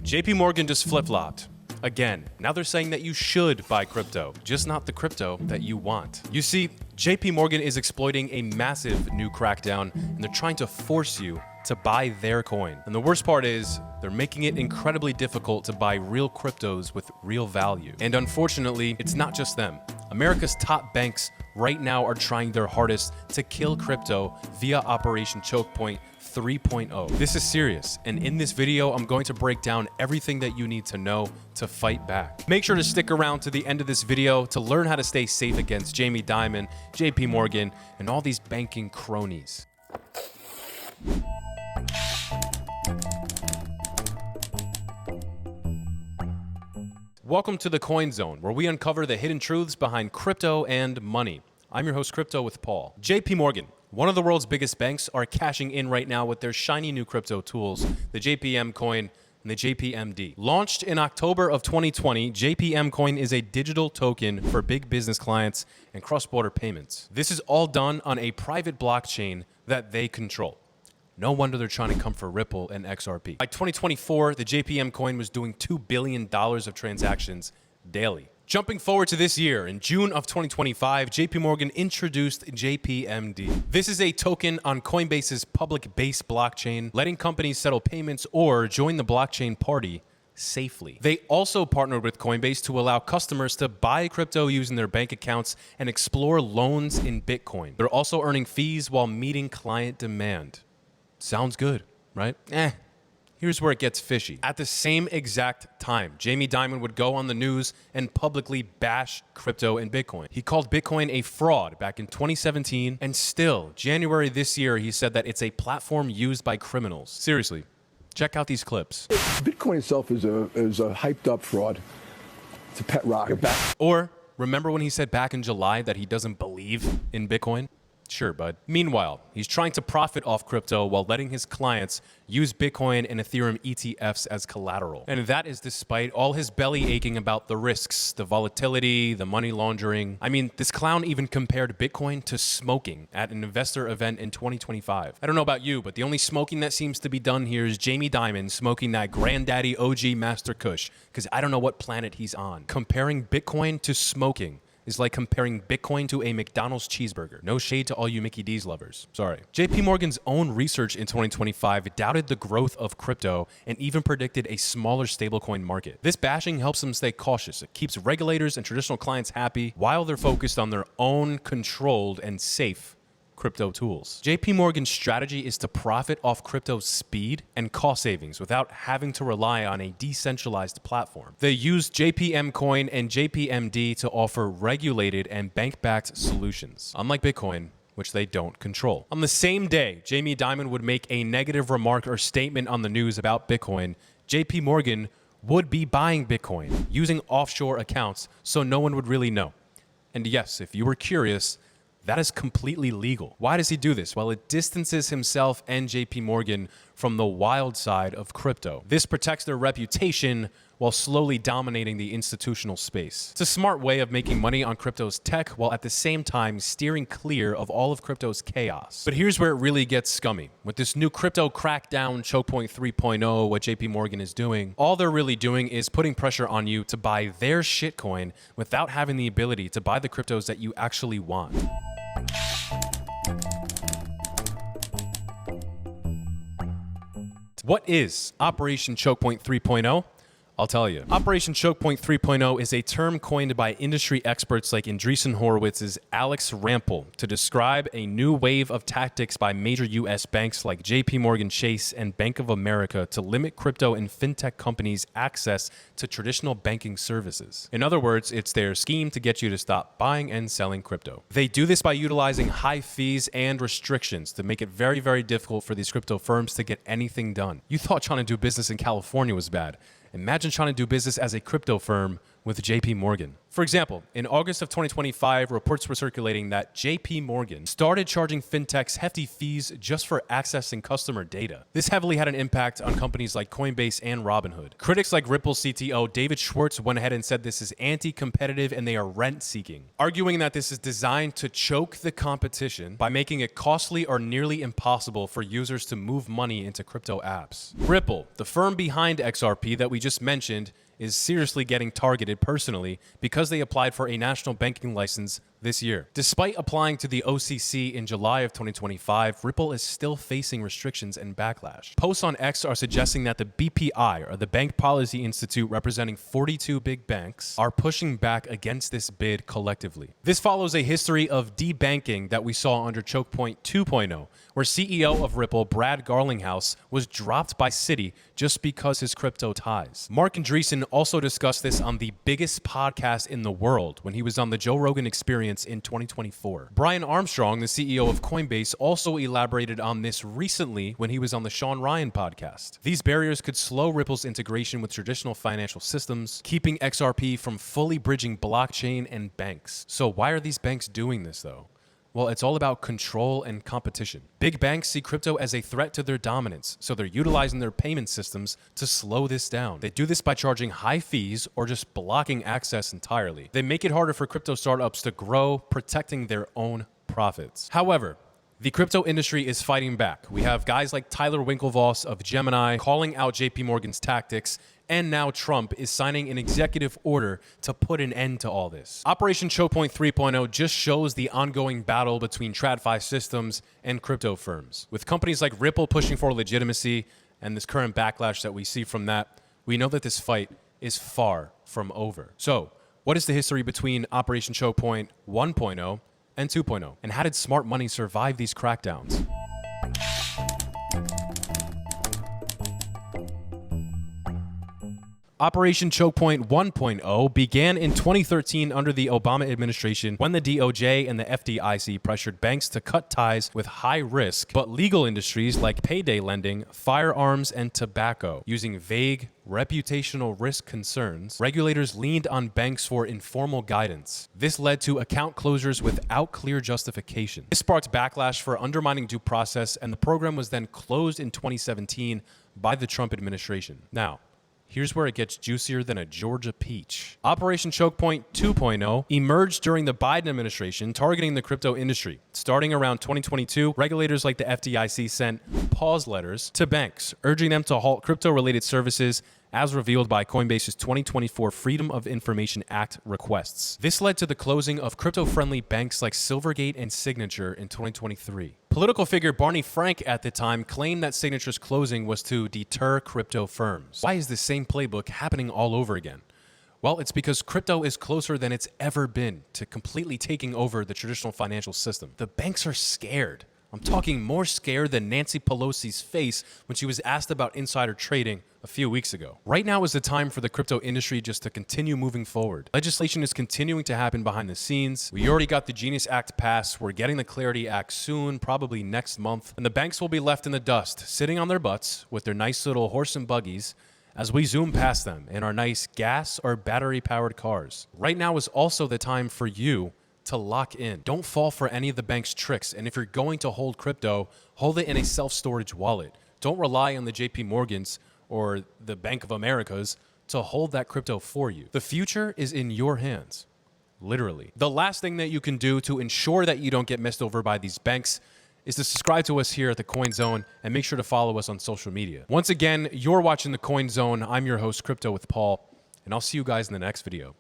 JP Morgan just flip-flopped. Again, now they're saying that you should buy crypto, just not the crypto that you want. You see, JP Morgan is exploiting a massive new crackdown, and they're trying to force you to buy their coin. And the worst part is, they're making it incredibly difficult to buy real cryptos with real value. And unfortunately, it's not just them. America's top banks right now are trying their hardest to kill crypto via Operation Chokepoint 3.0. This is serious, and in this video, I'm going to break down everything that you need to know to fight back. Make sure to stick around to the end of this video to learn how to stay safe against Jamie Dimon, JP Morgan, and all these banking cronies. Welcome to the Coin Zone, where we uncover the hidden truths behind crypto and money. I'm your host, Crypto with Paul. JP Morgan, one of the world's biggest banks, are cashing in right now with their shiny new crypto tools, the JPM coin and the JPMD. Launched in October of 2020, JPM coin is a digital token for big business clients and cross-border payments. This is all done on a private blockchain that they control. No wonder they're trying to come for Ripple and XRP. By 2024, the JPM coin was doing $2 billion of transactions daily. Jumping forward to this year, in June of 2025, JP Morgan introduced JPMD. This is a token on Coinbase's public base blockchain, letting companies settle payments or join the blockchain party safely. They also partnered with Coinbase to allow customers to buy crypto using their bank accounts and explore loans in Bitcoin. They're also earning fees while meeting client demand. Sounds good, right? Here's where it gets fishy. At the same exact time, Jamie Dimon would go on the news and publicly bash crypto and Bitcoin. He called Bitcoin a fraud back in 2017, and still, January this year, he said that it's a platform used by criminals. Seriously, check out these clips. Bitcoin itself is a hyped up fraud. It's a pet rock. Or remember when he said back in July that he doesn't believe in Bitcoin? Sure, bud. Meanwhile, he's trying to profit off crypto while letting his clients use Bitcoin and Ethereum ETFs as collateral. And that is despite all his belly aching about the risks, the volatility, the money laundering. I mean, this clown even compared Bitcoin to smoking at an investor event in 2025. I don't know about you, but the only smoking that seems to be done here is Jamie Dimon smoking that granddaddy OG Master Kush, because I don't know what planet he's on. Comparing Bitcoin to smoking is like comparing Bitcoin to a McDonald's cheeseburger. No shade to all you Mickey D's lovers. Sorry. JP Morgan's own research in 2025 doubted the growth of crypto and even predicted a smaller stablecoin market. This bashing helps them stay cautious. It keeps regulators and traditional clients happy while they're focused on their own controlled and safe crypto tools. JP Morgan's strategy is to profit off crypto's speed and cost savings without having to rely on a decentralized platform. They use JPM coin and JPMD to offer regulated and bank-backed solutions, unlike Bitcoin, which they don't control. On the same day, Jamie Dimon would make a negative remark or statement on the news about Bitcoin, JP Morgan would be buying Bitcoin using offshore accounts so no one would really know. And yes, if you were curious, that is completely legal. Why does he do this? Well, it distances himself and JP Morgan from the wild side of crypto. This protects their reputation while slowly dominating the institutional space. It's a smart way of making money on crypto's tech while at the same time steering clear of all of crypto's chaos. But here's where it really gets scummy. With this new crypto crackdown, Chokepoint 3.0, what JP Morgan is doing, all they're really doing is putting pressure on you to buy their shitcoin without having the ability to buy the cryptos that you actually want. What is Operation Chokepoint 3.0? I'll tell you. Operation Chokepoint 3.0 is a term coined by industry experts like Andreessen Horowitz's Alex Rampell to describe a new wave of tactics by major U.S. banks like JP Morgan Chase and Bank of America to limit crypto and fintech companies' access to traditional banking services. In other words, it's their scheme to get you to stop buying and selling crypto. They do this by utilizing high fees and restrictions to make it very, very difficult for these crypto firms to get anything done. You thought trying to do business in California was bad. Imagine trying to do business as a crypto firm with JP Morgan. For example, in August of 2025, reports were circulating that JP Morgan started charging fintechs hefty fees just for accessing customer data. This heavily had an impact on companies like Coinbase and Robinhood. Critics like Ripple CTO David Schwartz went ahead and said this is anti-competitive and they are rent-seeking, arguing that this is designed to choke the competition by making it costly or nearly impossible for users to move money into crypto apps. Ripple, the firm behind XRP that we just mentioned, is seriously getting targeted personally because they applied for a national banking license this year. Despite applying to the OCC in July of 2025, Ripple is still facing restrictions and backlash. Posts on X are suggesting that the BPI, or the Bank Policy Institute representing 42 big banks, are pushing back against this bid collectively. This follows a history of debanking that we saw under Chokepoint 2.0, where CEO of Ripple, Brad Garlinghouse, was dropped by Citi just because his crypto ties. Mark Andreessen also discussed this on the biggest podcast in the world when he was on the Joe Rogan Experience in 2024. Brian Armstrong, the CEO of Coinbase, also elaborated on this recently when he was on the Sean Ryan podcast. These barriers could slow Ripple's integration with traditional financial systems, keeping XRP from fully bridging blockchain and banks. So why are these banks doing this though? Well, it's all about control and competition. Big banks see crypto as a threat to their dominance, so they're utilizing their payment systems to slow this down. They do this by charging high fees or just blocking access entirely. They make it harder for crypto startups to grow, protecting their own profits. However, the crypto industry is fighting back. We have guys like Tyler Winklevoss of Gemini calling out JP Morgan's tactics, and now Trump is signing an executive order to put an end to all this. Operation Chokepoint 3.0 just shows the ongoing battle between TradFi systems and crypto firms. With companies like Ripple pushing for legitimacy and this current backlash that we see from that, we know that this fight is far from over. So, what is the history between Operation Chokepoint 1.0 and 2.0? And how did smart money survive these crackdowns? Operation Chokepoint 1.0 began in 2013 under the Obama administration when the DOJ and the FDIC pressured banks to cut ties with high-risk but legal industries like payday lending, firearms, and tobacco. Using vague, reputational risk concerns, regulators leaned on banks for informal guidance. This led to account closures without clear justification. This sparked backlash for undermining due process, and the program was then closed in 2017 by the Trump administration. Now, here's where it gets juicier than a Georgia peach. Operation Chokepoint 2.0 emerged during the Biden administration, targeting the crypto industry. Starting around 2022, regulators like the FDIC sent pause letters to banks, urging them to halt crypto-related services as revealed by Coinbase's 2024 Freedom of Information Act requests. This led to the closing of crypto-friendly banks like Silvergate and Signature in 2023. Political figure Barney Frank at the time claimed that Signature's closing was to deter crypto firms. Why is the same playbook happening all over again? Well, it's because crypto is closer than it's ever been to completely taking over the traditional financial system. The banks are scared. I'm talking more scared than Nancy Pelosi's face when she was asked about insider trading a few weeks ago. Right now is the time for the crypto industry just to continue moving forward. Legislation is continuing to happen behind the scenes. We already got the Genius Act passed. We're getting the Clarity Act soon, probably next month. And the banks will be left in the dust, sitting on their butts with their nice little horse and buggies as we zoom past them in our nice gas or battery-powered cars. Right now is also the time for you to lock in. Don't fall for any of the bank's tricks. And if you're going to hold crypto, hold it in a self-storage wallet. Don't rely on the JP Morgans or the Bank of Americas to hold that crypto for you. The future is in your hands, literally. The last thing that you can do to ensure that you don't get messed over by these banks is to subscribe to us here at the Coin Zone and make sure to follow us on social media. Once again, you're watching the Coin Zone. I'm your host, Crypto with Paul, and I'll see you guys in the next video.